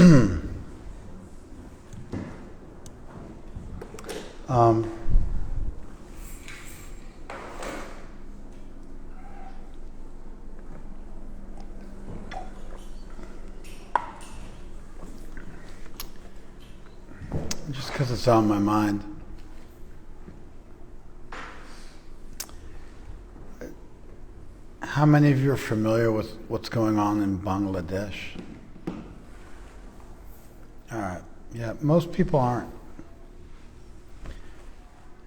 Um, just because it's on my mind. How many of you are familiar with what's going on in Bangladesh? All right. Yeah, most people aren't.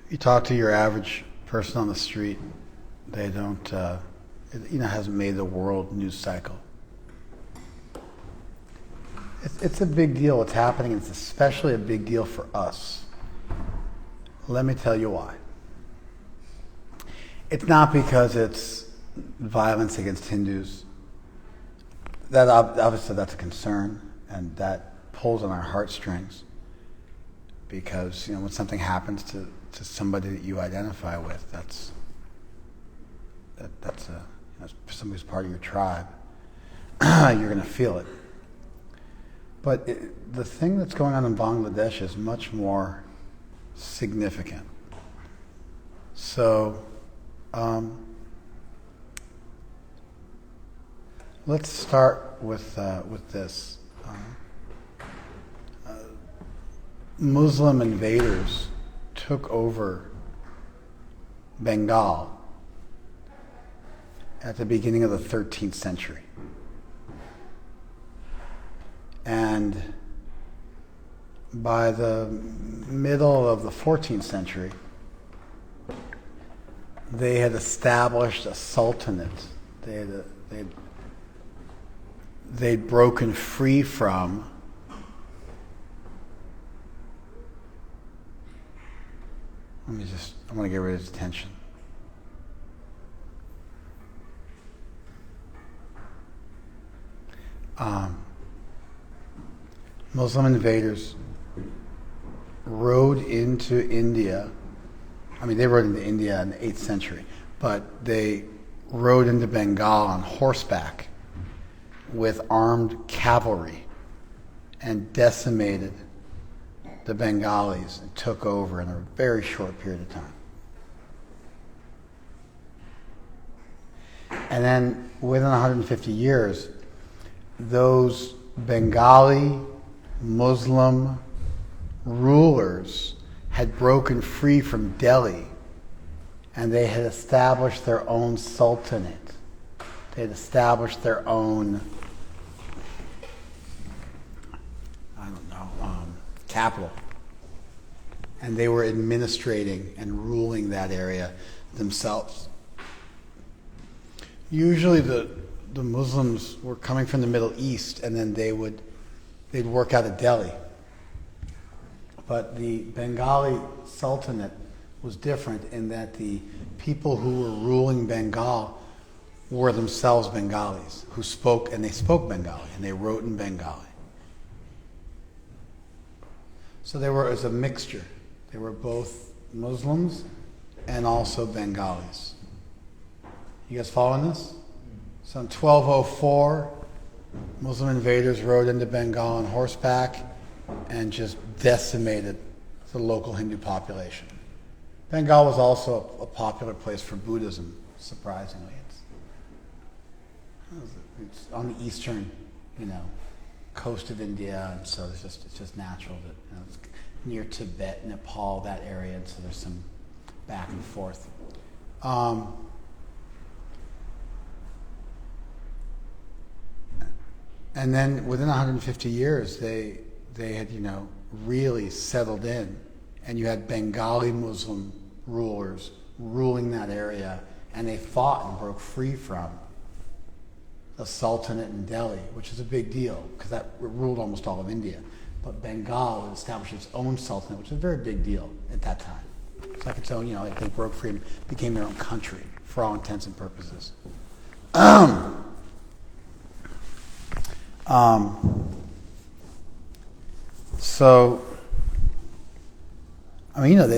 You talk to your average person on the street, they don't, it hasn't made the world news cycle. It's a big deal what's happening, and it's especially a big deal for us. Let me tell you why. It's not because it's violence against Hindus. That obviously that's a concern, and that pulls on our heartstrings. Because when something happens to somebody that you identify with, that's somebody who's part of your tribe. You're going to feel it. But the thing that's going on in Bangladesh is much more significant. So, let's start with this. Muslim invaders took over Bengal at the beginning of the 13th century. And by the middle of the 14th century, they had established a sultanate. They'd broken free from I want to get rid of his attention. Muslim invaders rode into India. They rode into India in the 8th century, but they rode into Bengal on horseback with armed cavalry and decimated the Bengalis and took over in a very short period of time. And then within 150 years, those Bengali Muslim rulers had broken free from Delhi, and they had established their own sultanate. They had established their own, capital. And they were administrating and ruling that area themselves. Usually the Muslims were coming from the Middle East, and then they'd work out of Delhi. But the Bengali Sultanate was different in that the people who were ruling Bengal were themselves Bengalis who spoke Bengali, and they wrote in Bengali. So it was a mixture. They were both Muslims and also Bengalis. You guys following this? So in 1204, Muslim invaders rode into Bengal on horseback and just decimated the local Hindu population. Bengal was also a popular place for Buddhism, surprisingly. It's on the eastern, coast of India, and so it's just natural that it's near Tibet, Nepal, that area, and so there's some back and forth. And then within 150 years, they had really settled in, and you had Bengali Muslim rulers ruling that area, and they fought and broke free from the Sultanate in Delhi, which is a big deal because that ruled almost all of India. But Bengal had established its own sultanate, which is a very big deal at that time. It's like its own, they broke free and became their own country for all intents and purposes. They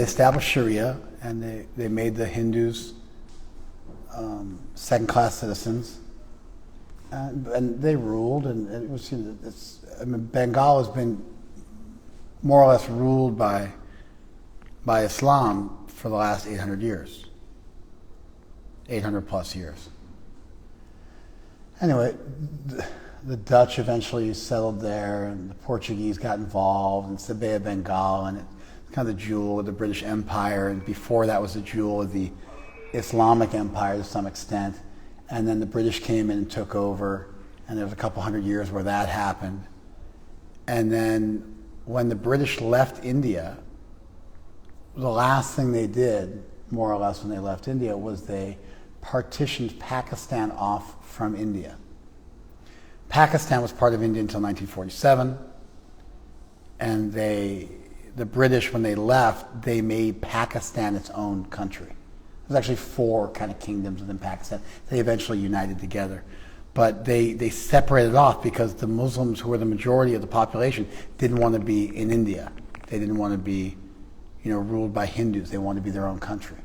established Sharia, and they made the Hindus second-class citizens. And they ruled, and it was Bengal has been more or less ruled by Islam for the last 800 years. 800 plus years. Anyway, the Dutch eventually settled there, and the Portuguese got involved, and it's the Bay of Bengal, and it's kind of the jewel of the British Empire, and before that was the jewel of the Islamic Empire to some extent, and then the British came in and took over, and there was a couple hundred years where that happened. And then when the British left India, the last thing they did, more or less when they left India, was they partitioned Pakistan off from India. Pakistan was part of India until 1947, and the British, when they left, they made Pakistan its own country. There's actually 4 kind of kingdoms within Pakistan. They eventually united together. But they separated off because the Muslims, who were the majority of the population, didn't want to be in India. They didn't want to be, ruled by Hindus. They wanted to be their own country.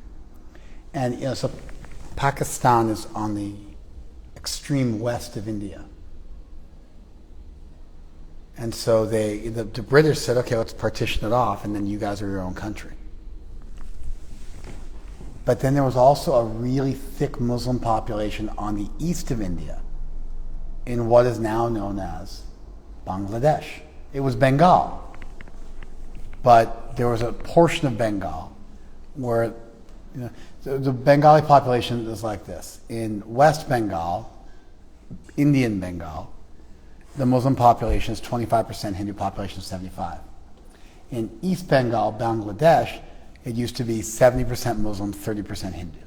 And so Pakistan is on the extreme west of India. And so the British said, okay, let's partition it off, and then you guys are your own country. But then there was also a really thick Muslim population on the east of India, in what is now known as Bangladesh. It was Bengal. But there was a portion of Bengal where the Bengali population is like this. In West Bengal, Indian Bengal, the Muslim population is 25%, Hindu population is 75%. In East Bengal, Bangladesh, it used to be 70% Muslim, 30% Hindu.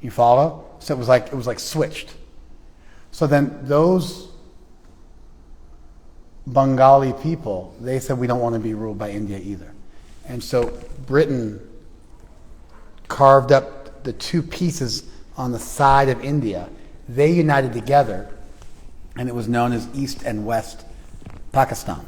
You follow? So it was like switched. So then those Bengali people, they said, we don't want to be ruled by India either. And so Britain carved up the 2 pieces on the side of India. They united together, and it was known as East and West Pakistan.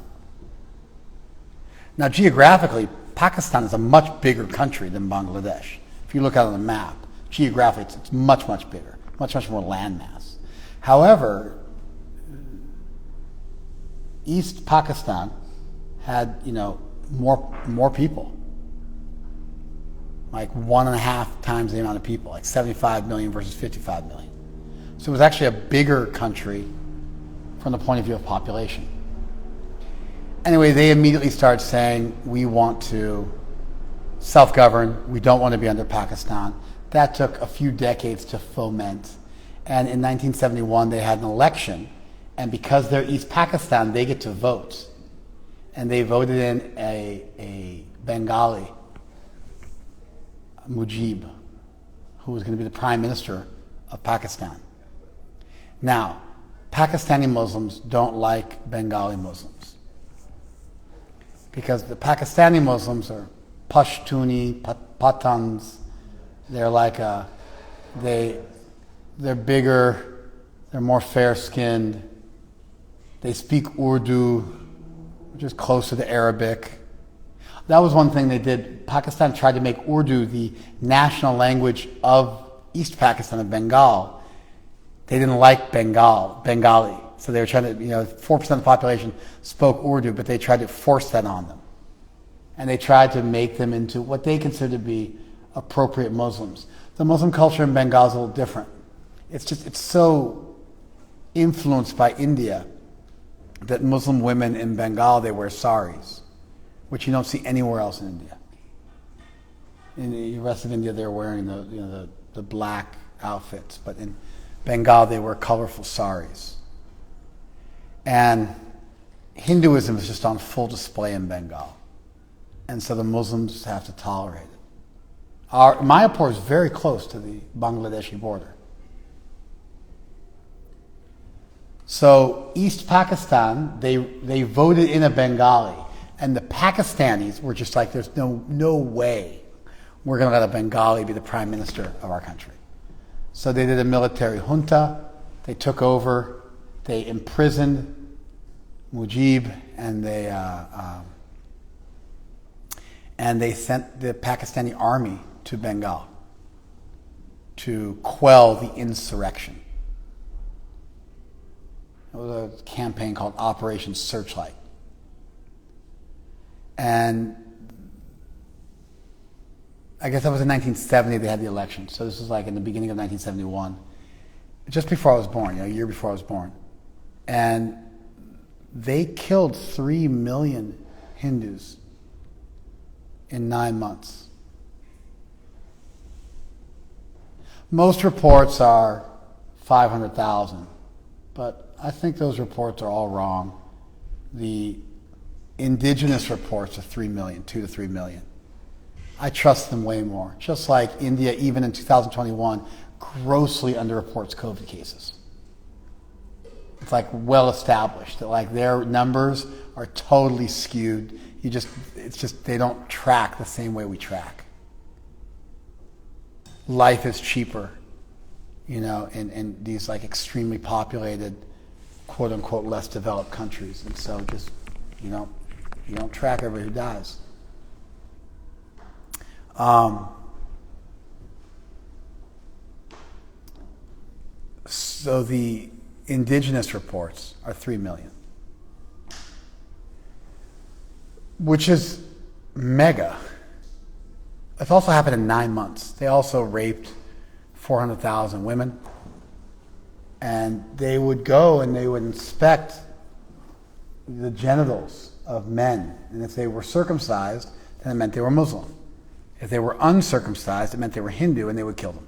Now, geographically, Pakistan is a much bigger country than Bangladesh. If you look at it on the map, geographically, it's much, much bigger, much, much more landmass. However, East Pakistan had, more people, like 1.5 times the amount of people, like 75 million versus 55 million. So it was actually a bigger country from the point of view of population. Anyway, they immediately started saying, we want to self-govern, we don't want to be under Pakistan. That took a few decades to foment. And in 1971, they had an election, and because they're East Pakistan, they get to vote. And they voted in a Bengali, Mujib, who was going to be the prime minister of Pakistan. Now, Pakistani Muslims don't like Bengali Muslims, because the Pakistani Muslims are Pashtuni, Pathans. They're like they're bigger, they're more fair-skinned. They speak Urdu, which is closer to Arabic. That was one thing they did. Pakistan tried to make Urdu the national language of East Pakistan, of Bengal. They didn't like Bengali. So they were trying to, 4% of the population spoke Urdu, but they tried to force that on them. And they tried to make them into what they considered to be appropriate Muslims. The Muslim culture in Bengal is a little different. It's so influenced by India that Muslim women in Bengal, they wear saris, which you don't see anywhere else in India. In the rest of India, they're wearing the black outfits, but in Bengal, they wear colorful saris. And Hinduism is just on full display in Bengal. And so the Muslims have to tolerate it. Mayapur is very close to the Bangladeshi border. So East Pakistan, they voted in a Bengali, and the Pakistanis were just like, there's no way we're going to let a Bengali be the prime minister of our country. So they did a military junta, they took over, they imprisoned Mujib, and they sent the Pakistani army to Bengal to quell the insurrection. It was a campaign called Operation Searchlight. And I guess that was in 1970 they had the election. So this was like in the beginning of 1971, just before I was born, a year before I was born. And they killed 3 million Hindus in 9 months. Most reports are 500,000, but I think those reports are all wrong. The indigenous reports are 3 million, 2 to 3 million. I trust them way more. Just like India, even in 2021, grossly underreports COVID cases. It's like well established that like their numbers are totally skewed. It's just they don't track the same way we track. Life is cheaper, in these like extremely populated, quote unquote, less developed countries, and so just you don't track everybody who dies. So the indigenous reports are 3 million, which is mega. It's also happened in 9 months. They also raped 400,000 women, and they would go and they would inspect the genitals of men, and if they were circumcised, then it meant they were Muslim. If they were uncircumcised, it meant they were Hindu, and they would kill them.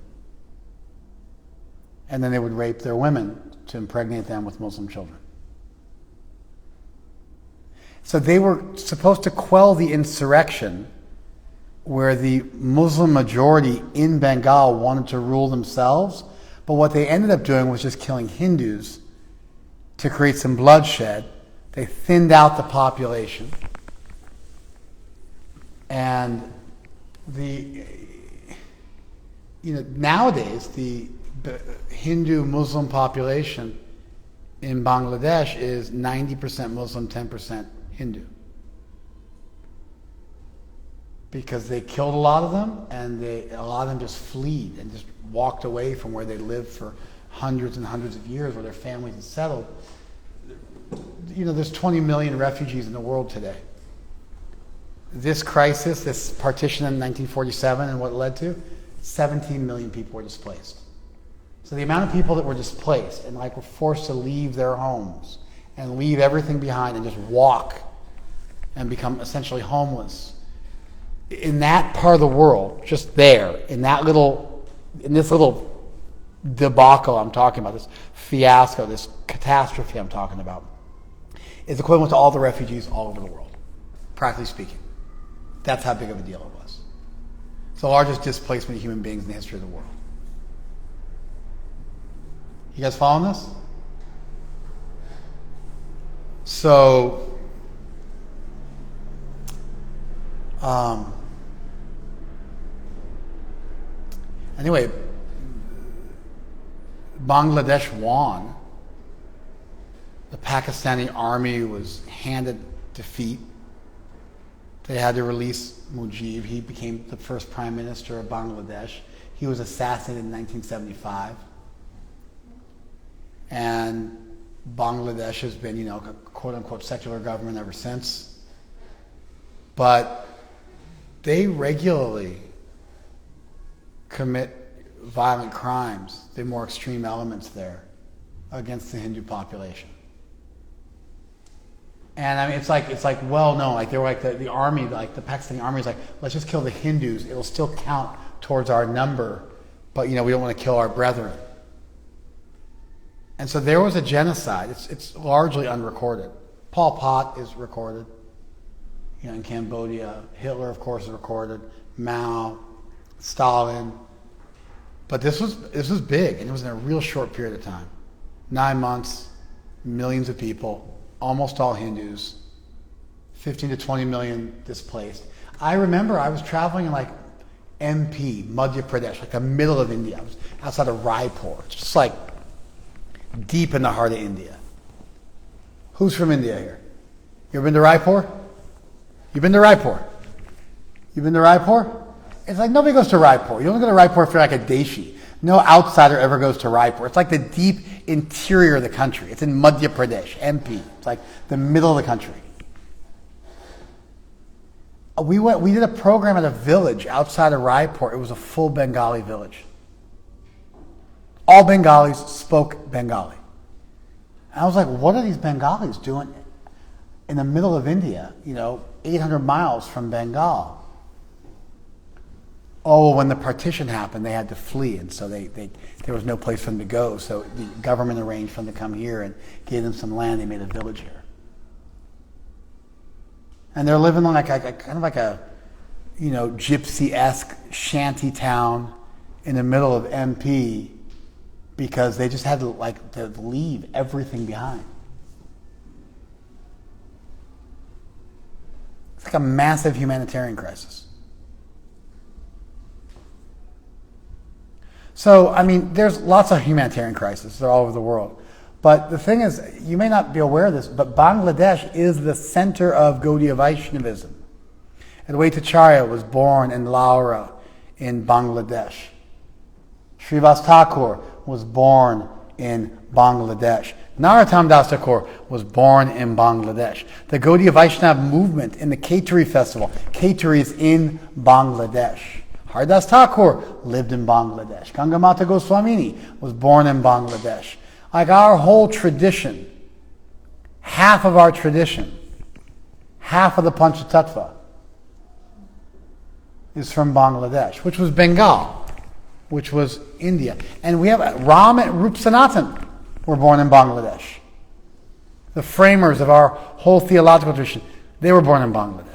And then they would rape their women to impregnate them with Muslim children. So they were supposed to quell the insurrection where the Muslim majority in Bengal wanted to rule themselves, but what they ended up doing was just killing Hindus to create some bloodshed. They thinned out the population. And nowadays the Hindu-Muslim population in Bangladesh is 90% Muslim, 10% Hindu. Because they killed a lot of them, and a lot of them just fled and just walked away from where they lived for hundreds and hundreds of years, where their families had settled. There's 20 million refugees in the world today. This crisis, this partition in 1947, and what it led to, 17 million people were displaced. So the amount of people that were displaced and were forced to leave their homes and leave everything behind and just walk and become essentially homeless in that part of the world, just there, in this little debacle I'm talking about, this fiasco, this catastrophe I'm talking about, is equivalent to all the refugees all over the world, practically speaking. That's how big of a deal it was. It's the largest displacement of human beings in the history of the world. You guys following this? So, anyway, Bangladesh won. The Pakistani army was handed defeat. They had to release Mujib. He became the first prime minister of Bangladesh. He was assassinated in 1975. And Bangladesh has been, a quote-unquote secular government ever since. But they regularly commit violent crimes, the more extreme elements there, against the Hindu population. And I mean, it's like well known. They were like the army, like the Pakistani army is like, let's just kill the Hindus. It'll still count towards our number, but we don't want to kill our brethren. And so there was a genocide. It's largely unrecorded. Pol Pot is recorded, in Cambodia. Hitler, of course, is recorded. Mao, Stalin. But this was big, and it was in a real short period of time. 9 months, millions of people, almost all Hindus, 15 to 20 million displaced. I remember I was traveling in MP, Madhya Pradesh, the middle of India. I was outside of Raipur, just deep in the heart of India. Who's from India here? You ever been to Raipur? You've been to Raipur? You've been to Raipur? It's nobody goes to Raipur. You only go to Raipur for a daishi. No outsider ever goes to Raipur. It's like the deep interior of the country. It's in Madhya Pradesh, MP. It's like the middle of the country. We did a program at a village outside of Raipur. It was a full Bengali village. All Bengalis spoke Bengali. And I was like, what are these Bengalis doing in the middle of India, 800 miles from Bengal? Oh, when the partition happened, they had to flee, and so there was no place for them to go. So the government arranged for them to come here and gave them some land. They made a village here, and they're living on like a gypsy-esque shanty town in the middle of MP because they just had to leave everything behind. It's like a massive humanitarian crisis. So, there's lots of humanitarian crises. They're all over the world. But the thing is, you may not be aware of this, but Bangladesh is the center of Gaudiya Vaishnavism. Advaitacharya was born in Lahore in Bangladesh. Srivas Thakur was born in Bangladesh. Narottam Das Thakur was born in Bangladesh. The Gaudiya Vaishnava movement in the Khetri festival. Khetri is in Bangladesh. Haridas Thakur lived in Bangladesh. Gangamata Goswamini was born in Bangladesh. Like our whole tradition, half of our tradition, half of the Panchatattva is from Bangladesh, which was Bengal, which was India. And we have Ram and Rup Sanatan were born in Bangladesh. The framers of our whole theological tradition, they were born in Bangladesh.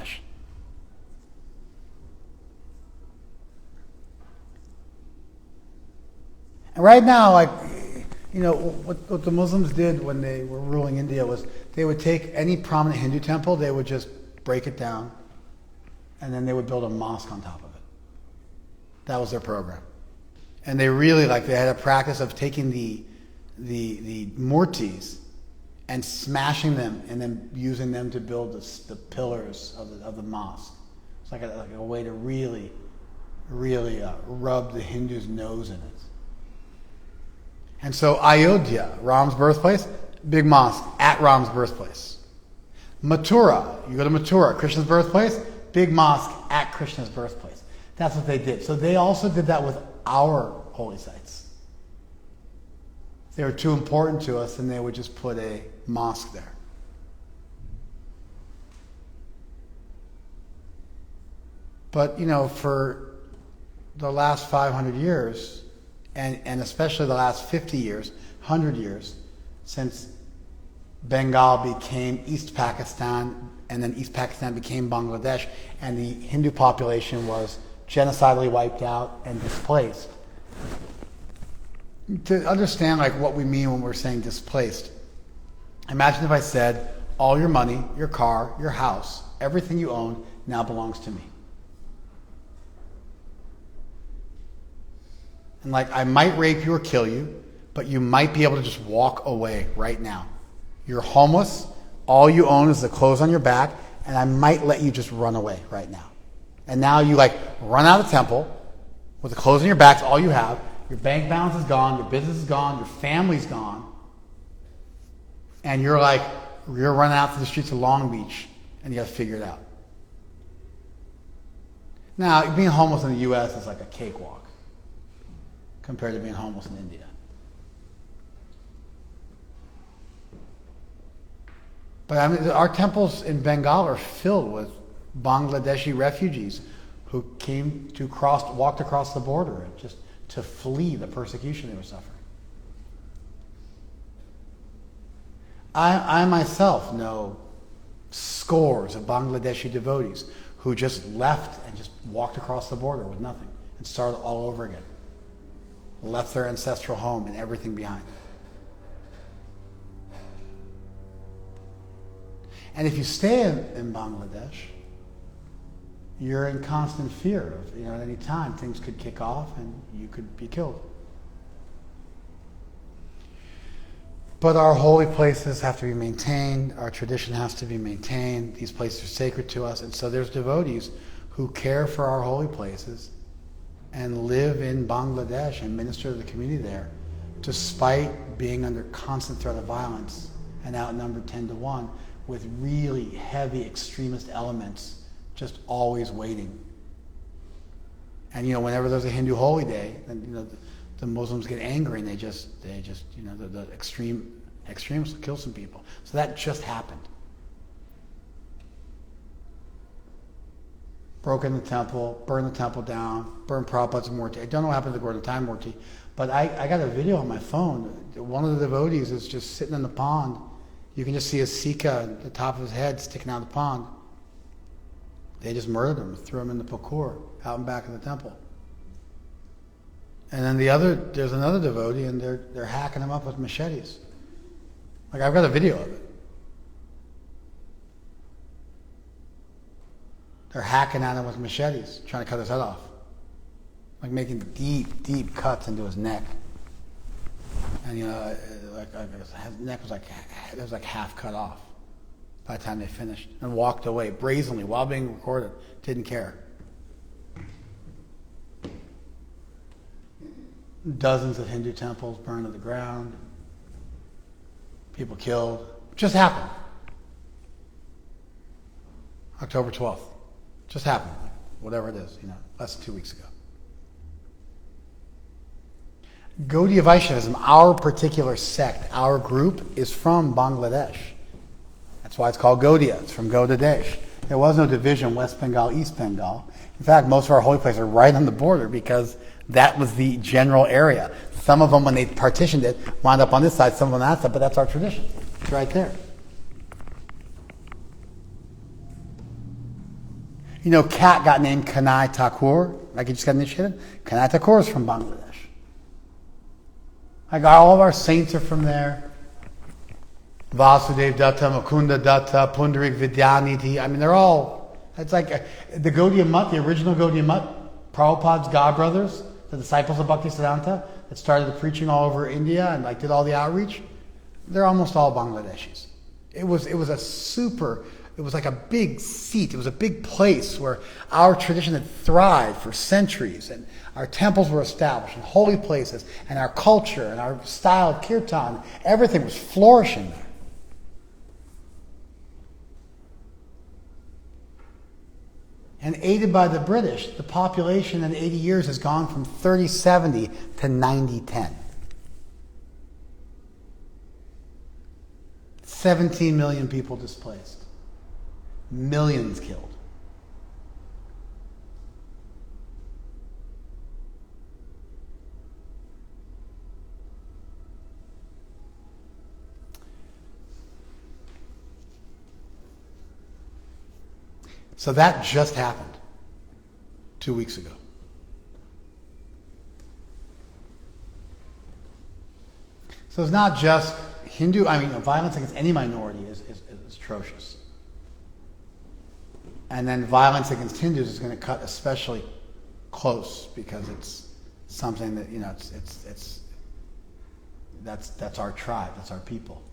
And right now, what the Muslims did when they were ruling India was they would take any prominent Hindu temple, they would just break it down, and then they would build a mosque on top of it. That was their program. And they really, they had a practice of taking the murtis and smashing them and then using them to build the pillars of the mosque. It's like a way to really rub the Hindus' nose in it. And so Ayodhya, Ram's birthplace, big mosque at Ram's birthplace. Mathura, you go to Mathura, Krishna's birthplace, big mosque at Krishna's birthplace. That's what they did. So they also did that with our holy sites. They were too important to us, and they would just put a mosque there. But, for the last 500 years, and especially the last 50 years, 100 years, since Bengal became East Pakistan, and then East Pakistan became Bangladesh, and the Hindu population was genocidally wiped out and displaced. To understand what we mean when we're saying displaced, imagine if I said, all your money, your car, your house, everything you own now belongs to me. And I might rape you or kill you, but you might be able to just walk away right now. You're homeless, all you own is the clothes on your back, and I might let you just run away right now. And now you run out of the temple with the clothes on your back, all you have. Your bank balance is gone, your business is gone, your family's gone. And you're running out to the streets of Long Beach and you have to figure it out. Now, being homeless in the U.S. is like a cakewalk compared to being homeless in India. But our temples in Bengal are filled with Bangladeshi refugees who came to walked across the border just to flee the persecution they were suffering. I myself know scores of Bangladeshi devotees who just left and just walked across the border with nothing and started all over again. Left their ancestral home and everything behind. And if you stay in Bangladesh, you're in constant fear of, at any time things could kick off and you could be killed. But our holy places have to be maintained. Our tradition has to be maintained. These places are sacred to us. And so there's devotees who care for our holy places and live in Bangladesh and minister to the community there, despite being under constant threat of violence and outnumbered 10-1 with really heavy extremist elements just always waiting. And whenever there's a Hindu holy day, then the Muslims get angry and they just the extremists will kill some people. So that just happened. Broke in the temple, burned the temple down, burned Prabhupada's Murti. I don't know what happened to the Gordon Time Murti, but I got a video on my phone. One of the devotees is just sitting in the pond. You can just see a Sikha, the top of his head sticking out of the pond. They just murdered him, threw him in the Pakur, out and back of the temple. And then there's another devotee, and they're hacking him up with machetes. Like, I've got a video of it. They're hacking at him with machetes, trying to cut his head off. Like making deep, deep cuts into his neck. And his neck was like half cut off by the time they finished. And walked away brazenly while being recorded. Didn't care. Dozens of Hindu temples burned to the ground. People killed. Just happened. October 12th. Just happened. Whatever it is, less than 2 weeks ago. Gaudiya Vaishnavism, our particular sect, our group, is from Bangladesh. That's why it's called Gaudiya. It's from Gaudadesh. There was no division, West Bengal, East Bengal. In fact, most of our holy places are right on the border because that was the general area. Some of them, when they partitioned it, wound up on this side, some of them on that side, but that's our tradition. It's right there. Kat got named Kanai Thakur, like he just got initiated. Kanai Thakur is from Bangladesh. All of our saints are from there. Vasudev Datta, Mukunda Datta, Pundarik Vidyanidhi. They're all, it's like the Gaudiya Mutt, the original Gaudiya Mutt, Prabhupada's godbrothers, the disciples of Bhaktisiddhanta, that started the preaching all over India and did all the outreach. They're almost all Bangladeshis. It was like a big seat. It was a big place where our tradition had thrived for centuries, and our temples were established, and holy places, and our culture, and our style of kirtan, everything was flourishing there. And aided by the British, the population in 80 years has gone from 30-70 to 90-10. 17 million people displaced. Millions killed. So that just happened 2 weeks ago. So it's not just violence against any minority is atrocious. And then violence against Hindus is going to cut especially close because it's something that, that's our tribe, that's our people.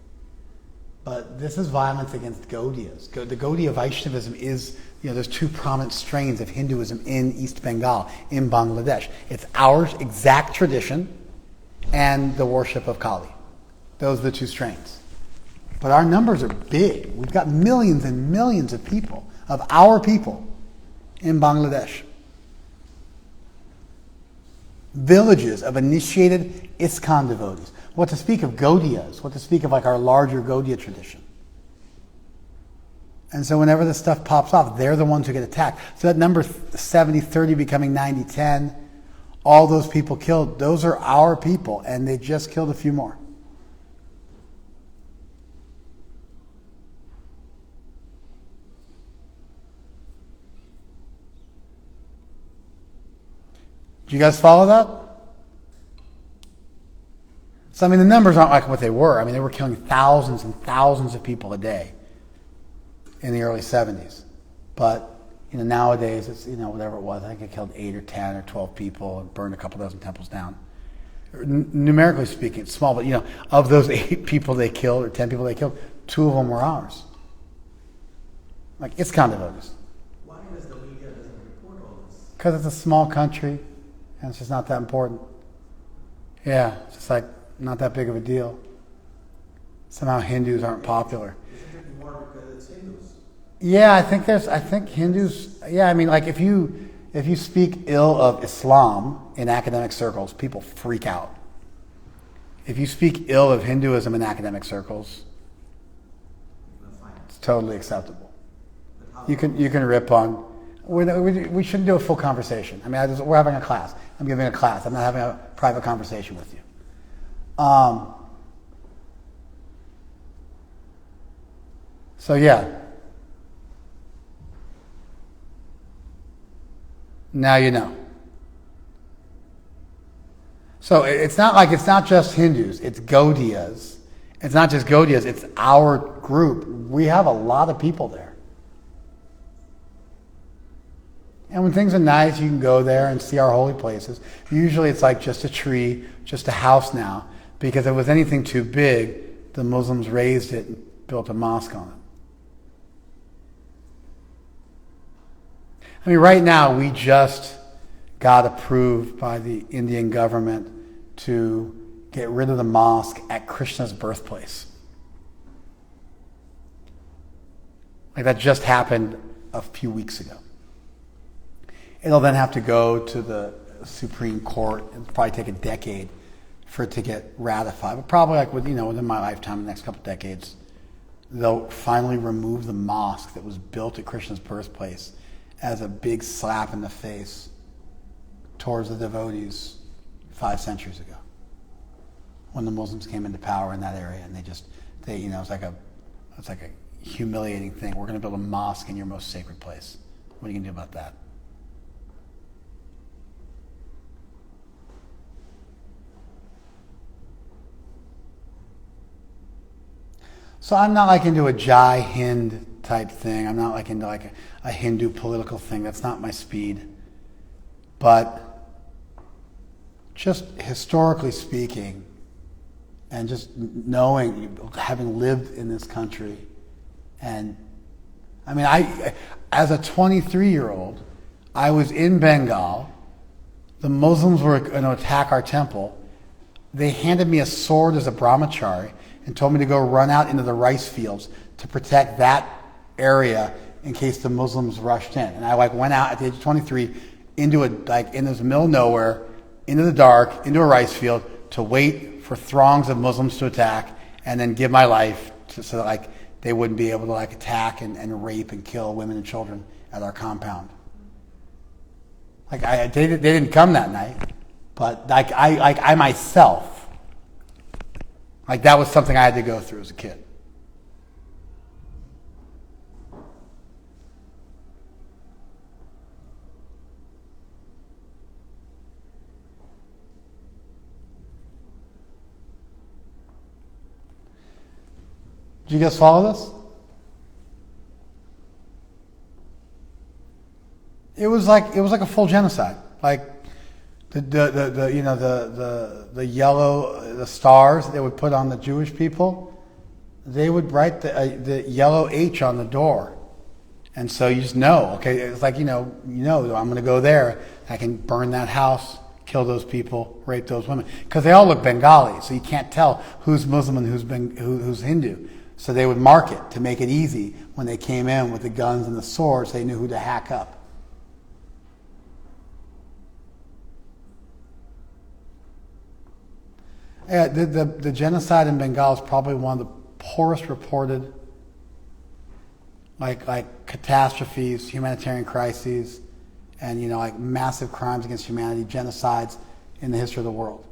But this is violence against Gaudiyas. The Gaudiya Vaishnavism is, there's two prominent strains of Hinduism in East Bengal, in Bangladesh. It's our exact tradition and the worship of Kali. Those are the two strains. But our numbers are big. We've got millions and millions of people, of our people, in Bangladesh. Villages of initiated ISKCON devotees. What to speak of Gaudiyas, what to speak of our larger Gaudiya tradition. And so whenever this stuff pops off, they're the ones who get attacked. So that number 70-30 becoming 90-10, all those people killed, those are our people, and they just killed a few more. Do you guys follow that? So, the numbers aren't like what they were. They were killing thousands and thousands of people a day in the early 70s. But, nowadays, it's, whatever it was, I think it killed 8 or 10 or 12 people and burned a couple dozen temples down. Numerically speaking, it's small, but, of those 8 people they killed or 10 people they killed, 2 of them were ours. ISKCON devotees. Why does the media doesn't report all this? Because it's a small country. And it's just not that important. Yeah, it's just like not that big of a deal. Somehow Hindus aren't popular. Isn't it more because it's Hindus? Yeah, I think Hindus, yeah, I mean, like if you speak ill of Islam in academic circles, people freak out. If you speak ill of Hinduism in academic circles, it's totally acceptable. You can rip on. We shouldn't do a full conversation. I mean, we're having a class. I'm giving a class. I'm not having a private conversation with you. So yeah. Now you know. So it's not just Hindus. It's Gaudiyas. It's not just Gaudiyas. It's our group. We have a lot of people there. And when things are nice, you can go there and see our holy places. Usually it's like just a tree, just a house now. Because if it was anything too big, the Muslims raised it and built a mosque on it. I mean, right now we just got approved by the Indian government to get rid of the mosque at Krishna's birthplace. Like that just happened a few weeks ago. It'll then have to go to the Supreme Court. It'll probably take a decade for it to get ratified. But probably like within my lifetime, the next couple of decades, they'll finally remove the mosque that was built at Krishna's birthplace as a big slap in the face towards the devotees 5 centuries ago, when the Muslims came into power in that area, and it's like a humiliating thing. We're going to build a mosque in your most sacred place. What are you going to do about that? So I'm not like into a Jai Hind type thing. I'm not like into like a Hindu political thing. That's not my speed. But just historically speaking, and just knowing, having lived in this country, and I mean, as a 23-year-old, I was in Bengal. The Muslims were going to attack our temple. They handed me a sword as a brahmachari and told me to go run out into the rice fields to protect that area in case the Muslims rushed in. And I went out at the age of 23 into in the middle of nowhere, into the dark, into a rice field to wait for throngs of Muslims to attack, and then give my life so that they wouldn't be able to attack and rape and kill women and children at our compound. They didn't come that night, but I myself, that was something I had to go through as a kid. Did you guys follow this? It was like a full genocide. The yellow, the stars they would put on the Jewish people, they would write the yellow H on the door, and so you just know. Okay, it's I'm going to go there. I can burn that house, kill those people, rape those women, because they all look Bengali, so you can't tell who's Muslim and who's Hindu. So they would mark it to make it easy when they came in with the guns and the swords. They knew who to hack up. Yeah, the genocide in Bengal is probably one of the poorest reported catastrophes, humanitarian crises, and massive crimes against humanity, genocides in the history of the world.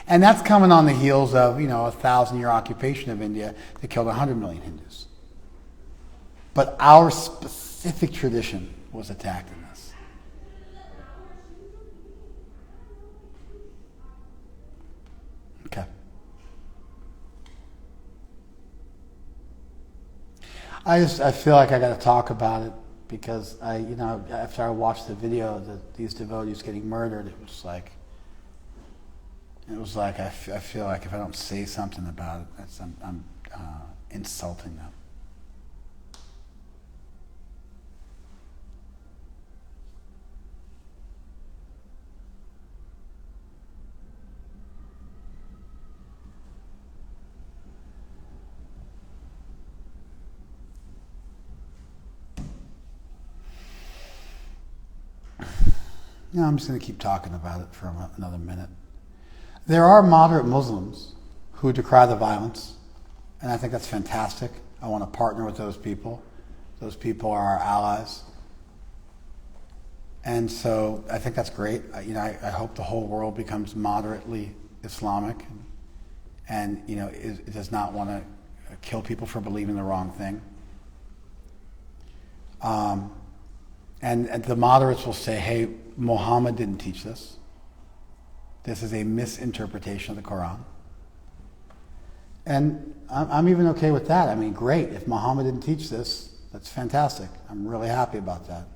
And that's coming on the heels of a 1,000-year occupation of India that killed 100 million Hindus. But our specific tradition was attacked in this. Okay. I feel like I got to talk about it because after I watched the video of these devotees getting murdered, it was like I feel like if I don't say something about it, I'm insulting them. No, I'm just going to keep talking about it for another minute. There are moderate Muslims who decry the violence, and I think that's fantastic. I want to partner with those people. Those people are our allies. And so I think that's great. I hope the whole world becomes moderately Islamic and it does not want to kill people for believing the wrong thing. And the moderates will say, hey, Muhammad didn't teach this. This is a misinterpretation of the Quran. And I'm even okay with that. I mean, great. If Muhammad didn't teach this, that's fantastic. I'm really happy about that.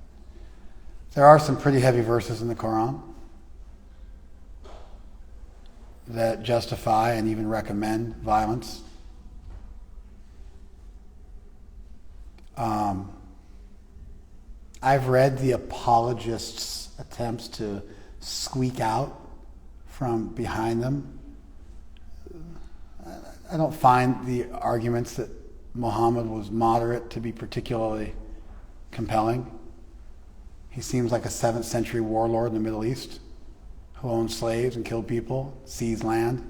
There are some pretty heavy verses in the Quran that justify and even recommend violence. I've read the apologists' attempts to squeak out from behind them. I don't find the arguments that Muhammad was moderate to be particularly compelling. He seems like a 7th century warlord in the Middle East who owned slaves and killed people, seized land.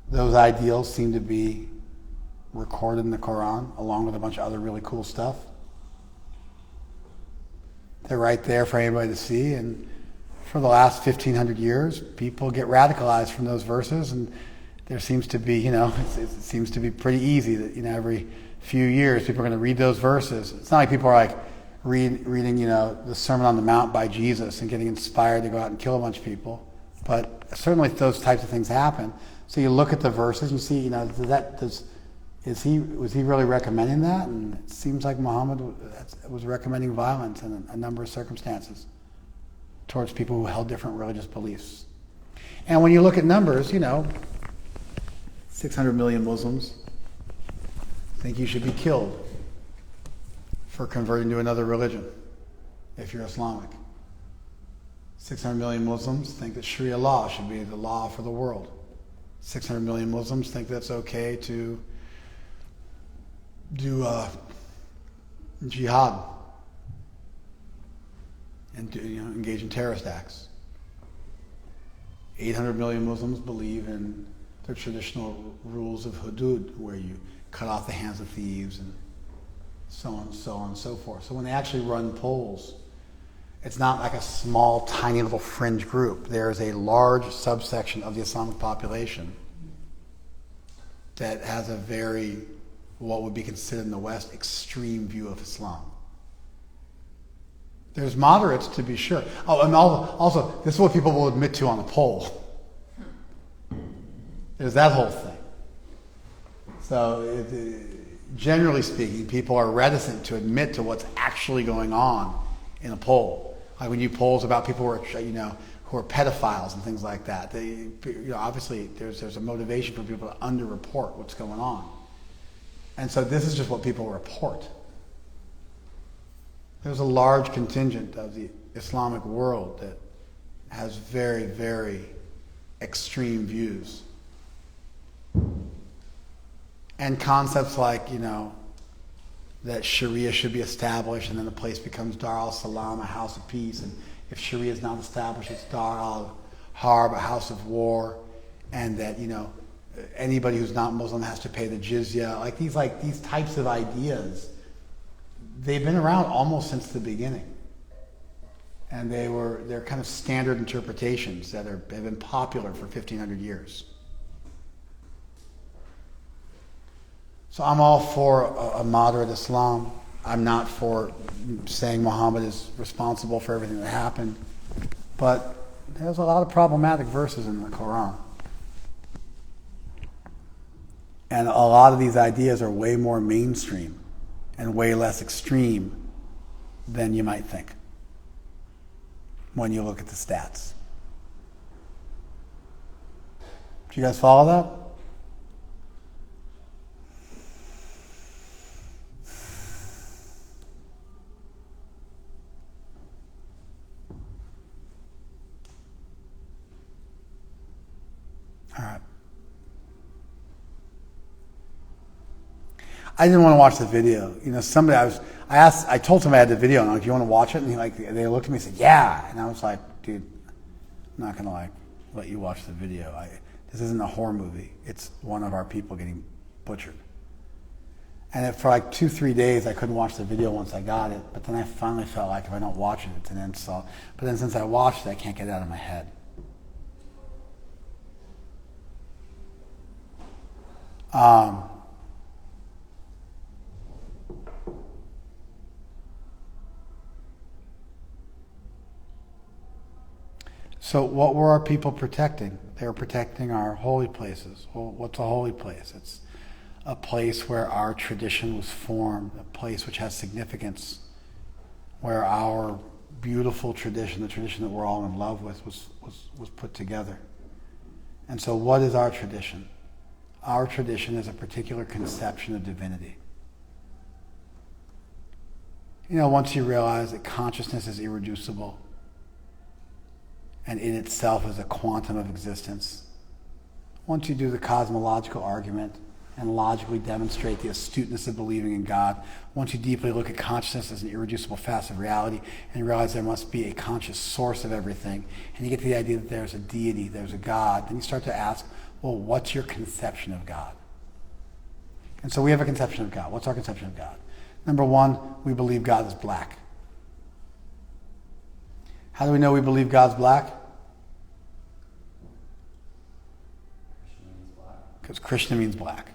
Those ideals seem to be recorded in the Quran along with a bunch of other really cool stuff. They're right there for anybody to see, and for the last 1,500 years, people get radicalized from those verses, and there seems to be, it seems to be pretty easy that, every few years people are going to read those verses. It's not like people are like reading, the Sermon on the Mount by Jesus and getting inspired to go out and kill a bunch of people. But certainly those types of things happen. So you look at the verses and you see, was he really recommending that? And it seems like Muhammad was recommending violence in a number of circumstances towards people who held different religious beliefs. And when you look at numbers, 600 million Muslims think you should be killed for converting to another religion if you're Islamic. 600 million Muslims think that Sharia law should be the law for the world. 600 million Muslims think that's okay to do jihad and engage in terrorist acts. 800 million Muslims believe in the traditional rules of hudud, where you cut off the hands of thieves and so on and so forth. So when they actually run polls, it's not like a small, tiny little fringe group. There is a large subsection of the Islamic population that has a very, what would be considered in the West, extreme view of Islam. There's moderates, to be sure. Oh, and also, this is what people will admit to on the poll. There's that whole thing. So, generally speaking, people are reticent to admit to what's actually going on in a poll. Like when you polls about people who are, who are pedophiles and things like that. Obviously, there's a motivation for people to underreport what's going on. And so this is just what people report. There's a large contingent of the Islamic world that has very, very extreme views. And concepts like, that Sharia should be established and then the place becomes Dar al-Salam, a house of peace. And if Sharia is not established, it's Dar al-Harb, a house of war. And that, anybody who's not Muslim has to pay the jizya. These types of ideas, they've been around almost since the beginning. And they're kind of standard interpretations that have been popular for 1,500 years. So I'm all for a moderate Islam. I'm not for saying Muhammad is responsible for everything that happened. But there's a lot of problematic verses in the Quran. And a lot of these ideas are way more mainstream and way less extreme than you might think when you look at the stats. Do you guys follow that? All right. I didn't want to watch the video. I told somebody I had the video, and I'm like, do you want to watch it? And they looked at me and said, yeah. And I was like, dude, I'm not going to let you watch the video. This isn't a horror movie. It's one of our people getting butchered. And for 2-3 days, I couldn't watch the video once I got it. But then I finally felt like if I don't watch it, it's an insult. But then since I watched it, I can't get it out of my head. So what were our people protecting? They were protecting our holy places. Well, what's a holy place? It's a place where our tradition was formed, a place which has significance, where our beautiful tradition, the tradition that we're all in love with, was put together. And so what is our tradition? Our tradition is a particular conception of divinity. Once you realize that consciousness is irreducible, and in itself is a quantum of existence. Once you do the cosmological argument and logically demonstrate the astuteness of believing in God, once you deeply look at consciousness as an irreducible facet of reality and realize there must be a conscious source of everything, and you get to the idea that there's a deity, there's a God, then you start to ask, well, what's your conception of God? And so we have a conception of God. What's our conception of God? Number one, we believe God is black. How do we know we believe God's black? Because Krishna means black.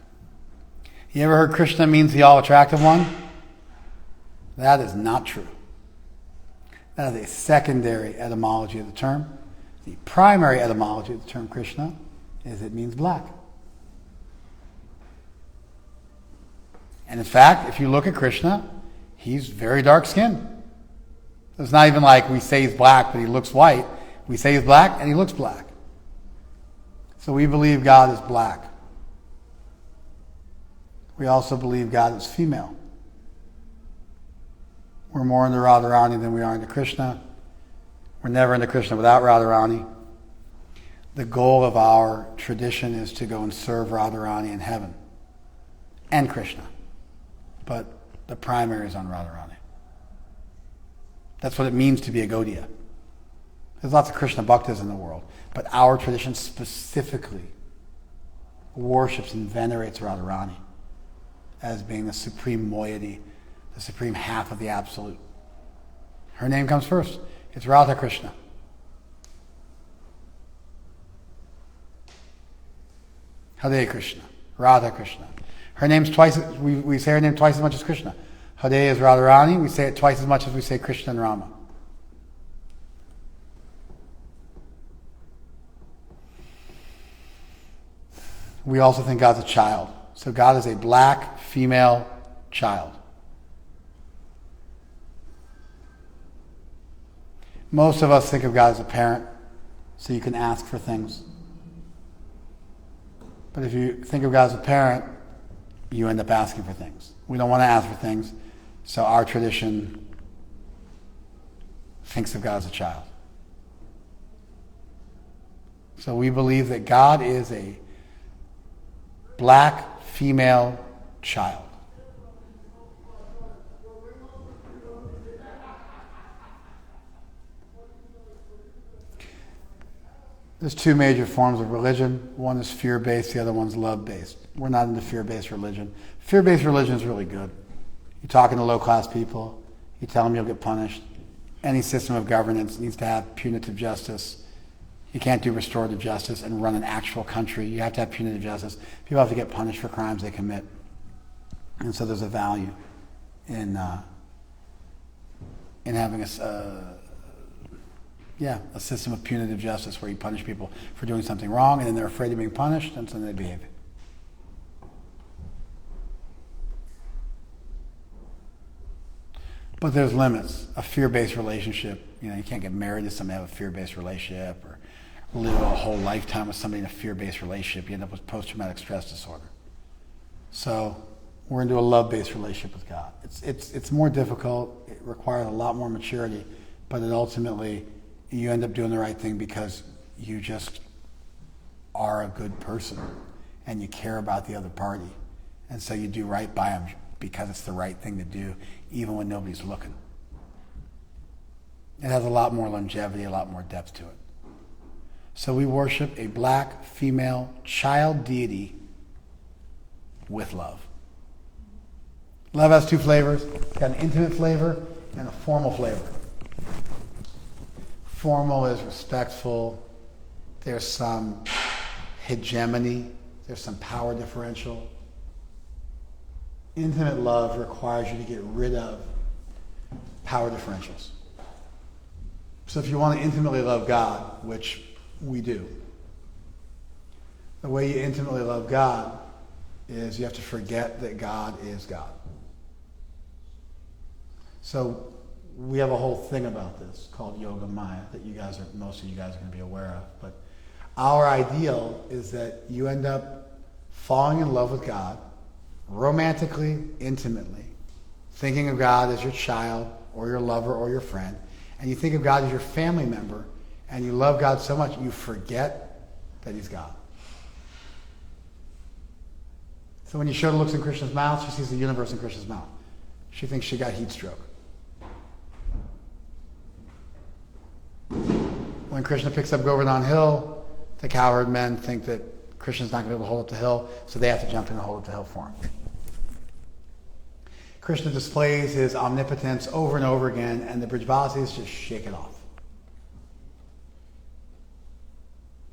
You ever heard Krishna means the all-attractive one? That is not true. That is a secondary etymology of the term. The primary etymology of the term Krishna is it means black. And in fact, if you look at Krishna, he's very dark-skinned. It's not even like we say he's black, but he looks white. We say he's black, and he looks black. So we believe God is black. We also believe God is female. We're more into Radharani than we are into Krishna. We're never into Krishna without Radharani. The goal of our tradition is to go and serve Radharani in heaven and Krishna. But the primary is on Radharani. That's what it means to be a Gaudiya. There's lots of Krishna bhaktas in the world, but our tradition specifically worships and venerates Radharani as being the supreme moiety, the supreme half of the Absolute. Her name comes first. It's Radha Krishna. Hare Krishna, Radha Krishna. Her name's twice. We say her name twice as much as Krishna. Hare is Radharani. We say it twice as much as we say Krishna and Rama. We also think God's a child. So God is a black female child. Most of us think of God as a parent, so you can ask for things. But if you think of God as a parent, you end up asking for things. We don't want to ask for things, so our tradition thinks of God as a child. So we believe that God is a black female child. There's two major forms of religion. One is fear-based, the other one's love-based. We're not into fear-based religion. Fear-based religion is really good. You're talking to low-class people, you tell them you'll get punished. Any system of governance needs to have punitive justice. You can't do restorative justice and run an actual country. You have to have punitive justice. People have to get punished for crimes they commit. And so there's a value in having a system of punitive justice where you punish people for doing something wrong and then they're afraid of being punished and so they behave. But there's limits. A fear-based relationship, you can't get married to somebody have a fear-based relationship or live a whole lifetime with somebody in a fear-based relationship. You end up with post-traumatic stress disorder. So we're into a love-based relationship with God. It's more difficult. It requires a lot more maturity, but it ultimately you end up doing the right thing because you just are a good person and you care about the other party And so you do right by them because it's the right thing to do, even when nobody's looking. It has a lot more longevity, a lot more depth to it. So we worship a black, female, child deity with love. Love has two flavors. Got an intimate flavor and a formal flavor. Formal is respectful. There's some hegemony. There's some power differential. Intimate love requires you to get rid of power differentials. So if you want to intimately love God, which we do, the way you intimately love God is you have to forget that God is God. So we have a whole thing about this called Yoga Maya that most of you guys are going to be aware of. But our ideal is that you end up falling in love with God romantically, intimately, thinking of God as your child or your lover or your friend, and you think of God as your family member, and you love God so much you forget that he's God. So when Yashoda looks in Krishna's mouth, she sees the universe in Krishna's mouth. She thinks she got heat stroke. When Krishna picks up Govardhan Hill, the cowherd men think that Krishna's not going to be able to hold up the hill, so they have to jump in and hold up the hill for him. Krishna displays his omnipotence over and over again, and the Brajavasis just shake it off.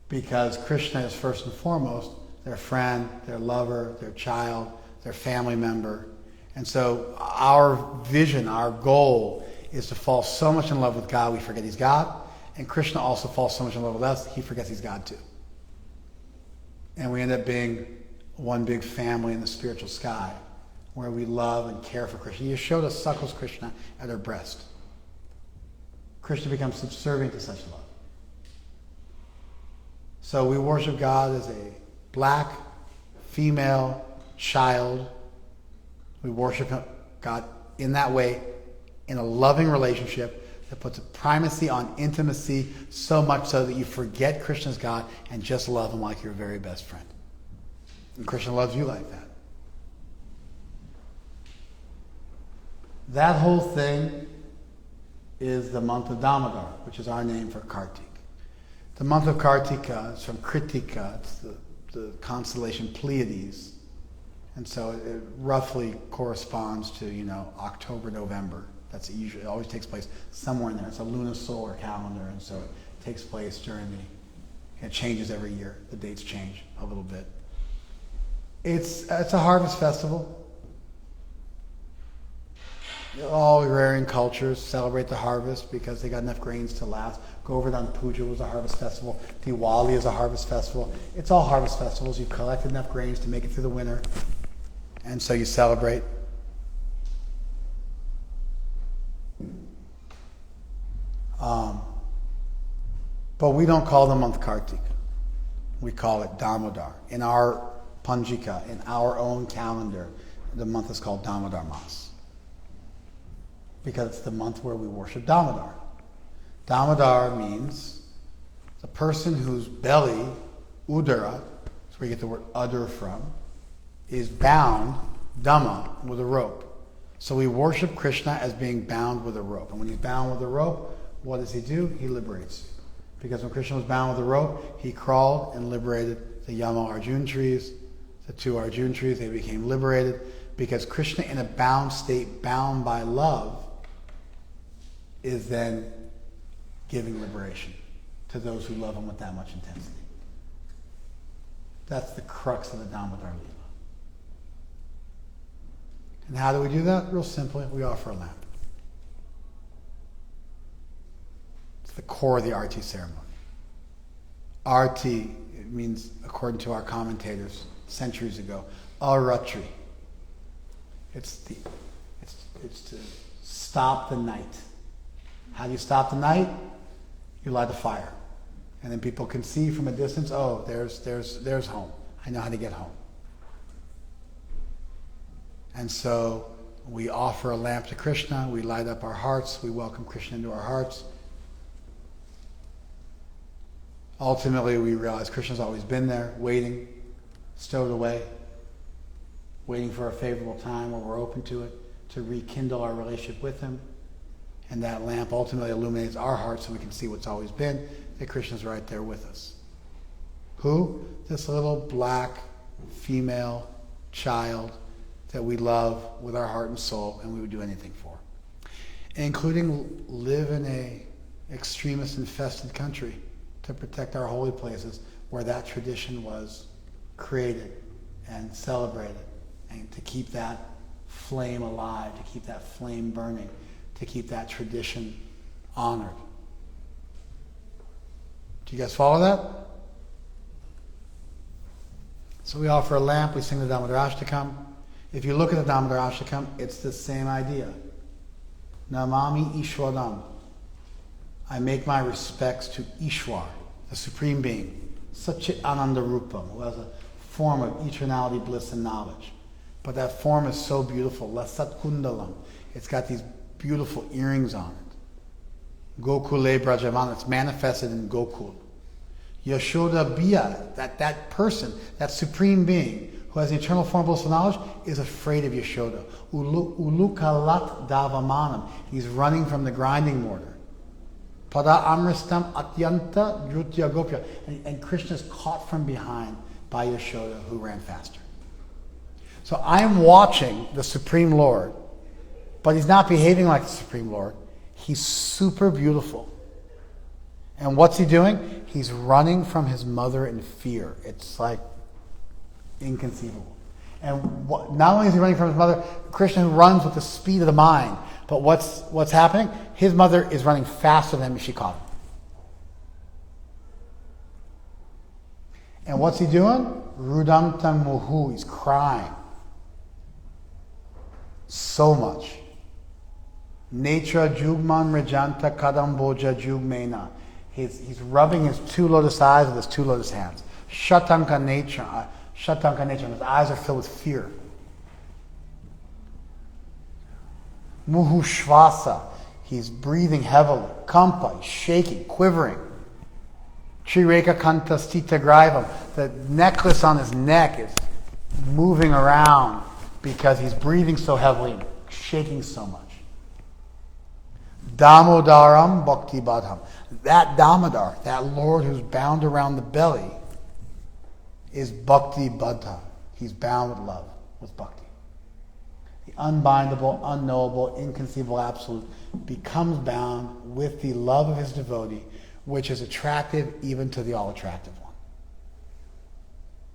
Because Krishna is first and foremost their friend, their lover, their child, their family member. And so our vision, our goal, is to fall so much in love with God we forget he's God. And Krishna also falls so much in love with us, he forgets he's God too. And we end up being one big family in the spiritual sky where we love and care for Krishna. Yashoda suckles Krishna at her breast. Krishna becomes subservient to such love. So we worship God as a black, female, child. We worship God in that way, in a loving relationship that puts a primacy on intimacy, so much so that you forget Krishna's God and just love him like your very best friend. And Krishna loves you like that. That whole thing is the month of Damodar, which is our name for Kartik. The month of Kartika is from Kritika. It's the constellation Pleiades. And so it roughly corresponds to, October, November. That's usually, it always takes place somewhere in there. It's a lunisolar calendar, and so it takes place it changes every year. The dates change a little bit. It's a harvest festival. All agrarian cultures celebrate the harvest because they got enough grains to last. Govardhan Puja was a harvest festival. Diwali is a harvest festival. It's all harvest festivals. You collect enough grains to make it through the winter, and so you celebrate. But we don't call the month Kartik. We call it Damodar. In our Panjika, in our own calendar, the month is called Damodar Mas. Because it's the month where we worship Damodar. Damodar means the person whose belly, udara, that's where you get the word udder from, is bound, dhamma, with a rope. So we worship Krishna as being bound with a rope. And when he's bound with a rope, what does he do? He liberates you. Because when Krishna was bound with a rope, he crawled and liberated the Yama Arjuna trees, the two Arjuna trees. They became liberated because Krishna, in a bound state, bound by love, is then giving liberation to those who love him with that much intensity. That's the crux of the Damodar Leela. And how do we do that? Real simply, we offer a lamp. It's the core of the Arti ceremony. Arti, it means, according to our commentators centuries ago, aratri. It's to stop the night. How do you stop the night? You light a fire. And then people can see from a distance, oh, there's home. I know how to get home. And so we offer a lamp to Krishna, we light up our hearts, we welcome Krishna into our hearts. Ultimately, we realize Krishna's always been there, waiting, stowed away. waiting for a favorable time where we're open to it, to rekindle our relationship with him. And that lamp ultimately illuminates our hearts so we can see what's always been, that Krishna's right there with us. Who? This little black female child that we love with our heart and soul, and we would do anything for. Including live in a extremist infested country to protect our holy places where that tradition was created and celebrated, and to keep that flame alive, to keep that flame burning, to keep that tradition honored. Do you guys follow that? So we offer a lamp, we sing the Damodarastakam. If you look at the Damodarastakam, it's the same idea. Namami Ishwaram. I make my respects to Ishwar, the Supreme Being, Satchit Ananda Rupam, who has a form of eternality, bliss, and knowledge. But that form is so beautiful. Lasat Kundalam. It's got these beautiful earrings on it. Gokule Brajamana. It's manifested in Gokul. Yashoda Biya, that person, that Supreme Being, who has the eternal form of blissful knowledge, is afraid of Yashoda. Ulukalat Davamanam. He's running from the grinding mortar. Pada Amristam Atyanta Drutya Gopya. And Krishna's caught from behind by Yashoda, who ran faster. So I'm watching the Supreme Lord, but he's not behaving like the Supreme Lord. He's super beautiful. And what's he doing? He's running from his mother in fear. It's like inconceivable. And not only is he running from his mother, Krishna runs with the speed of the mind. But what's happening? His mother is running faster than him. She caught him. And what's he doing? Rudamtam muhu. He's crying. So much. Netra jugman rajanta kadamboja jugmena. He's rubbing his two lotus eyes with his two lotus hands. Shatanka netra. Shatanka netra. His eyes are filled with fear. Muhu shvasa. He's breathing heavily. Kampa. He's shaking, quivering. Chireka kanta stita graivam. The necklace on his neck is moving around because he's breathing so heavily and shaking so much. Damodaram bhakti badham. That Damodar, that Lord who's bound around the belly, is bhakti badha. He's bound with love, with bhakti. The unbindable, unknowable, inconceivable absolute becomes bound with the love of his devotee, which is attractive even to the all-attractive one.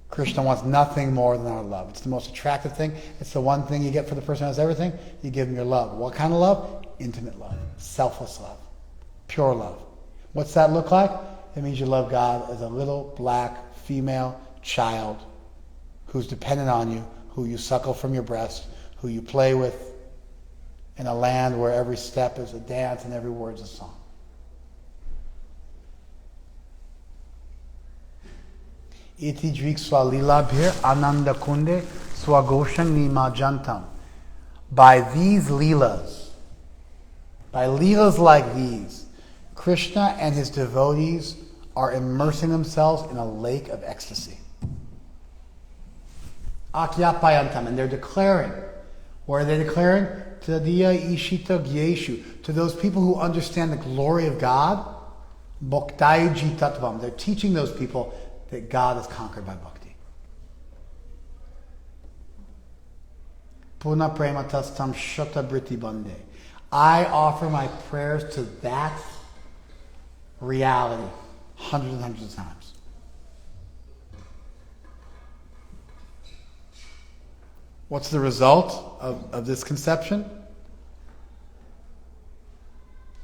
Krishna wants nothing more than our love. It's the most attractive thing. It's the one thing you get for the person who has everything. You give him your love. What kind of love? Intimate love. Selfless love. Pure love. What's that look like? It means you love God as a little black female child who's dependent on you, who you suckle from your breast, who you play with in a land where every step is a dance and every word's a song. Iti drik swalilabhir ananda kunde swagoshan nimajantam. By these leelas, by leelas like these, Krishna and his devotees are immersing themselves in a lake of ecstasy. Akyapayantam, and they're declaring. What are they declaring? Tadiya ishita gyeshu. To those people who understand the glory of God, bhaktaiji tattvam. They're teaching those people that God is conquered by bhakti. Puna prematastam shatabriti bande. I offer my prayers to that reality hundreds and hundreds of times. What's the result of this conception?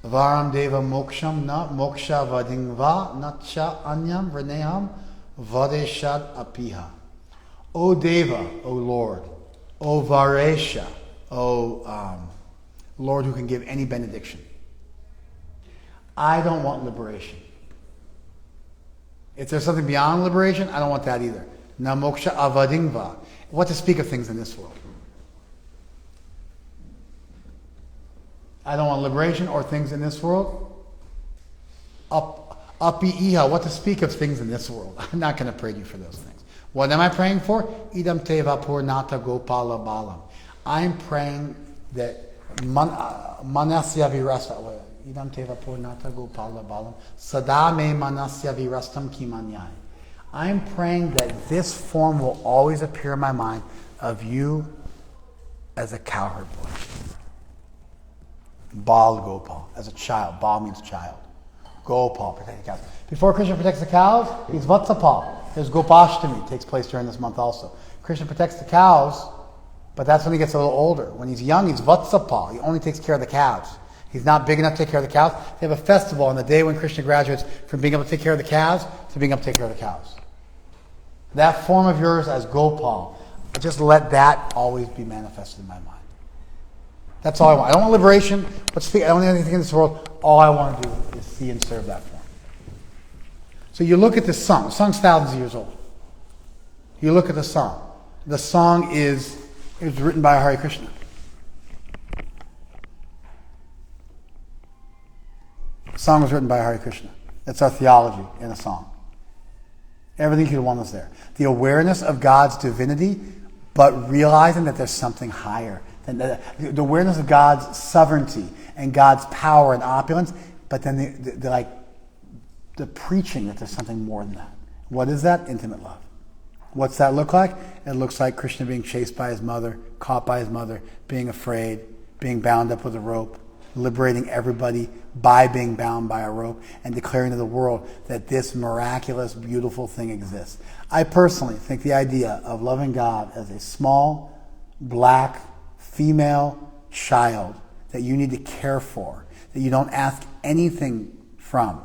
Varam deva moksham na moksha vadingva natcha anyam vreneham vadeshad apiha. O Deva, O Lord, O Varesha, O Lord who can give any benediction. I don't want liberation. If there's something beyond liberation, I don't want that either. Na moksha avadingva. What to speak of things in this world? I don't want liberation or things in this world. Api iha. What to speak of things in this world? I'm not going to pray to you for those things. What am I praying for? Idam teva purnata gopala balam. I'm praying that manasya virasta. Idam teva purnata gopala balam. Sadame manasya virastam kimanyai. I'm praying that this form will always appear in my mind of you as a cowherd boy. Bal Gopal, as a child. Bal means child. Gopal, protecting cows. Before Krishna protects the cows, he's Vatsapal. There's Gopashtami, takes place during this month also. Krishna protects the cows, but that's when he gets a little older. When he's young, he's Vatsapal. He only takes care of the cows. He's not big enough to take care of the cows. They have a festival on the day when Krishna graduates from being able to take care of the calves to being able to take care of the cows. That form of yours as Gopal, just let that always be manifested in my mind. That's all I want. I don't want liberation. I don't want anything in this world. All I want to do is see and serve that form. So you look at this song. The song's thousands of years old. You look at the song. The song is written by Hare Krishna. The song was written by Hare Krishna. That's our theology in a song. Everything you could want is there. The awareness of God's divinity, but realizing that there's something higher. The awareness of God's sovereignty and God's power and opulence, but then the preaching that there's something more than that. What is that? Intimate love. What's that look like? It looks like Krishna being chased by his mother, caught by his mother, being afraid, being bound up with a rope, liberating everybody by being bound by a rope, and declaring to the world that this miraculous, beautiful thing exists. I personally think the idea of loving God as a small, black, female child that you need to care for, that you don't ask anything from,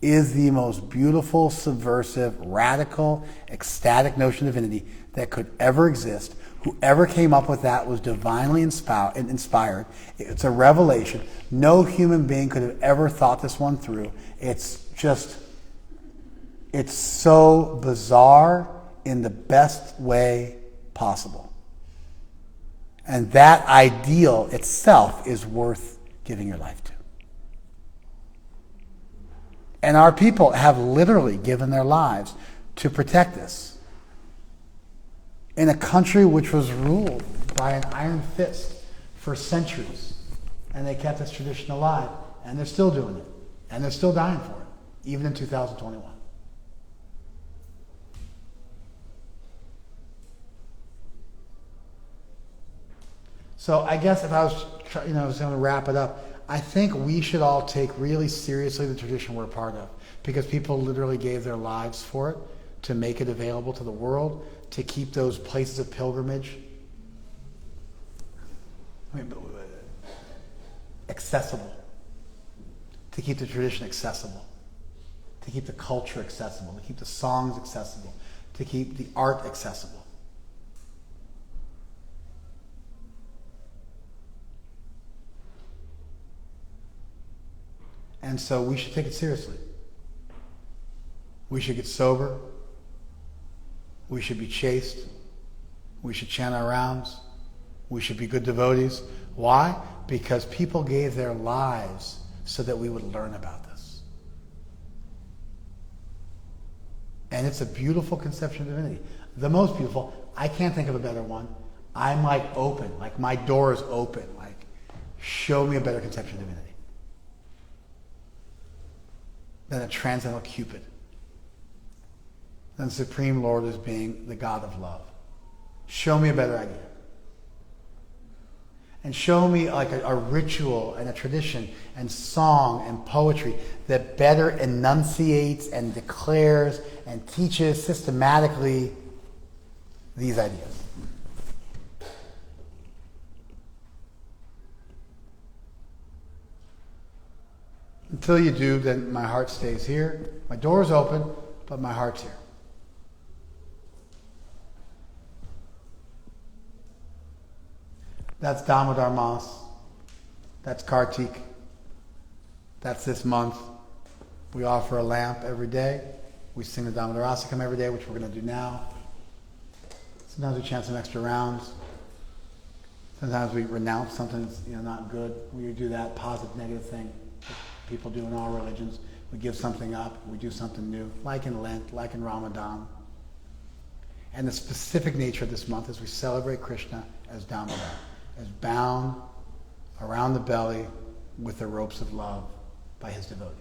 is the most beautiful, subversive, radical, ecstatic notion of divinity that could ever exist. Whoever came up with that was divinely inspired. It's a revelation. No human being could have ever thought this one through. It's so bizarre in the best way possible. And that ideal itself is worth giving your life to. And our people have literally given their lives to protect this. In a country which was ruled by an iron fist for centuries. And they kept this tradition alive. And they're still doing it. And they're still dying for it. Even in 2021. So I guess if I was going to wrap it up, I think we should all take really seriously the tradition we're a part of, because people literally gave their lives for it, to make it available to the world, to keep those places of pilgrimage accessible, to keep the tradition accessible, to keep the culture accessible, to keep the songs accessible, to keep the art accessible. And so we should take it seriously. We should get sober. We should be chaste. We should chant our rounds. We should be good devotees. Why? Because people gave their lives so that we would learn about this. And it's a beautiful conception of divinity. The most beautiful. I can't think of a better one. I'm open. My door is open. Show me a better conception of divinity than a transcendental Cupid, than the Supreme Lord as being the God of love. Show me a better idea. And show me a ritual and a tradition and song and poetry that better enunciates and declares and teaches systematically these ideas. Until you do, then my heart stays here. My door is open, but my heart's here. That's Damodar Mas. That's Kartik. That's this month. We offer a lamp every day. We sing the Damodarastakam every day, which we're going to do now. Sometimes we chant some extra rounds. Sometimes we renounce something that's not good. We do that positive, negative thing. People do in all religions. We give something up. We do something new, like in Lent, like in Ramadan. And the specific nature of this month is we celebrate Krishna as Damodar, as bound around the belly with the ropes of love by his devotees.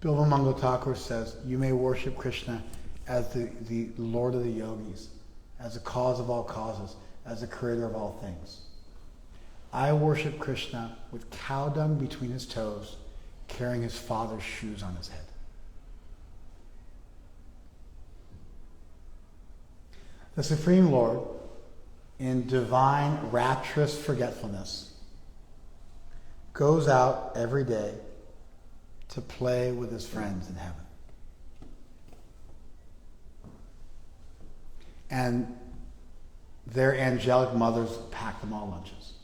Bilvamangal Thakur says, you may worship Krishna as the Lord of the yogis, as the cause of all causes, as the creator of all things. I worship Krishna with cow dung between his toes, carrying his father's shoes on his head. The Supreme Lord, in divine rapturous forgetfulness, goes out every day to play with his friends in heaven. And their angelic mothers pack them all lunches.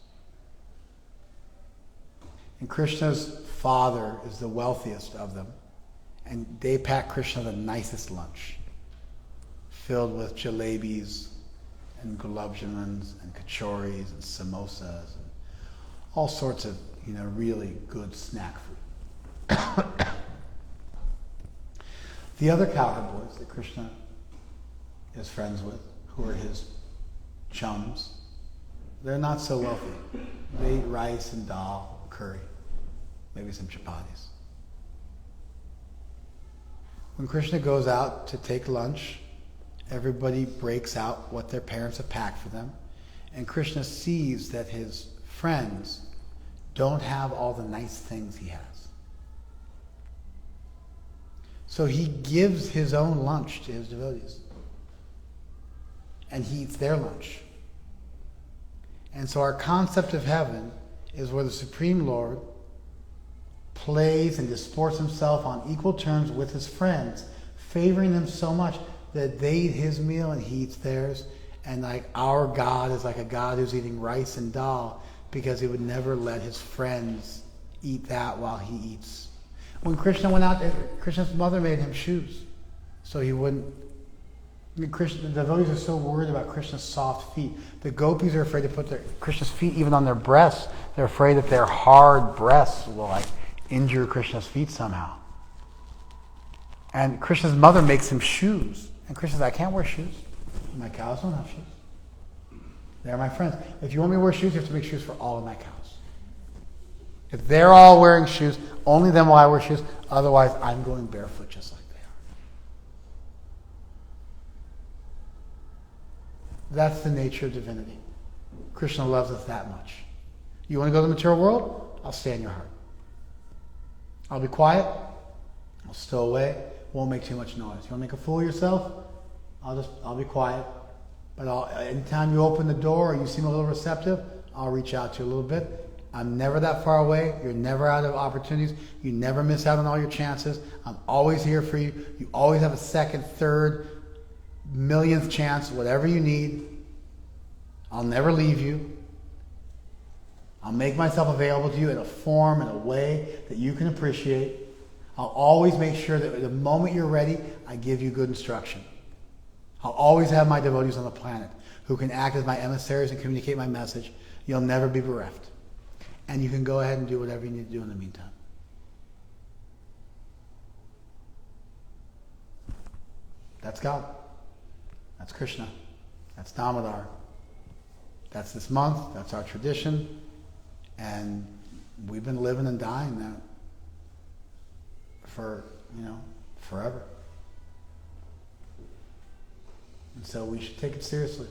And Krishna's father is the wealthiest of them, and they pack Krishna the nicest lunch, filled with jalebis and gulab jamuns and kachoris and samosas and all sorts of, really good snack food. The other cowherd boys that Krishna is friends with, who are his chums, they're not so wealthy. They eat rice and dal, curry, maybe some chapatis. When Krishna goes out to take lunch, everybody breaks out what their parents have packed for them, and Krishna sees that his friends don't have all the nice things he has. So he gives his own lunch to his devotees. And he eats their lunch. And so our concept of heaven is where the Supreme Lord plays and disports himself on equal terms with his friends, favoring them so much that they eat his meal and he eats theirs. And like our God is like a God who's eating rice and dal because he would never let his friends eat that while he eats. When Krishna went out, Krishna's mother made him shoes so he wouldn't. The devotees are so worried about Krishna's soft feet. The gopis are afraid to put Krishna's feet even on their breasts. They're afraid that their hard breasts will injure Krishna's feet somehow. And Krishna's mother makes him shoes. And Krishna says, I can't wear shoes. My cows don't have shoes. They're my friends. If you want me to wear shoes, you have to make shoes for all of my cows. If they're all wearing shoes, only then will I wear shoes. Otherwise, I'm going barefoot just like they are. That's the nature of divinity. Krishna loves us that much. You want to go to the material world? I'll stay in your heart. I'll be quiet. I'll stow away. Won't make too much noise. You want to make a fool of yourself? I'll be quiet. But anytime you open the door or you seem a little receptive, I'll reach out to you a little bit. I'm never that far away. You're never out of opportunities. You never miss out on all your chances. I'm always here for you. You always have a second, third, millionth chance, whatever you need. I'll never leave you. I'll make myself available to you in a form, in a way that you can appreciate. I'll always make sure that the moment you're ready, I give you good instruction. I'll always have my devotees on the planet who can act as my emissaries and communicate my message. You'll never be bereft. And you can go ahead and do whatever you need to do in the meantime. That's God. That's Krishna. That's Damodar. That's this month. That's our tradition. And we've been living and dying that for, forever. And so we should take it seriously.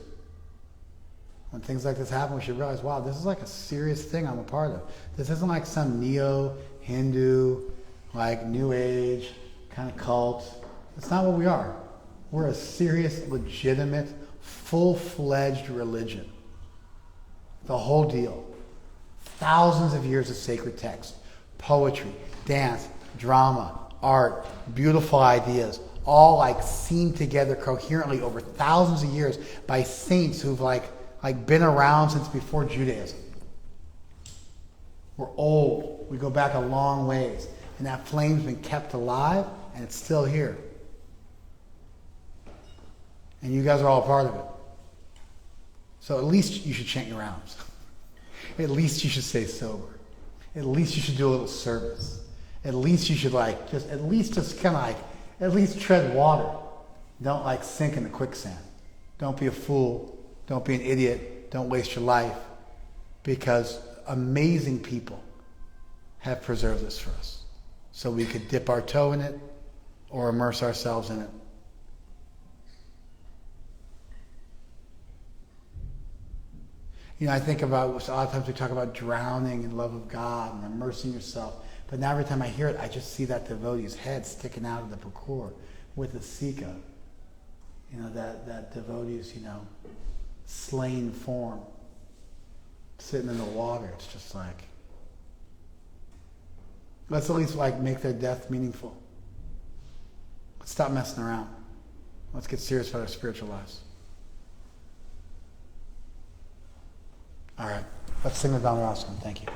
When things like this happen, we should realize, wow, this is like a serious thing I'm a part of. This isn't like some neo-Hindu, New Age kind of cult. That's not what we are. We're a serious, legitimate, full-fledged religion. The whole deal. Thousands of years of sacred text, poetry, dance, drama, art, beautiful ideas, all seen together coherently over thousands of years by saints who've been around since before Judaism. We're old. We go back a long ways. And that flame's been kept alive, and it's still here. And you guys are all a part of it. So at least you should chant your rounds. At least you should stay sober. At least you should do a little service. At least you should just kind of at least tread water. Don't sink in the quicksand. Don't be a fool. Don't be an idiot. Don't waste your life. Because amazing people have preserved this for us. So we could dip our toe in it or immerse ourselves in it. I think about, a lot of times we talk about drowning in love of God and immersing yourself. But now every time I hear it, I just see that devotee's head sticking out of the pakor with the sika. That devotee's, slain form sitting in the water. It's just let's at least make their death meaningful. Let's stop messing around. Let's get serious about our spiritual lives. All right. Let's sing the Damodarastakam. Thank you.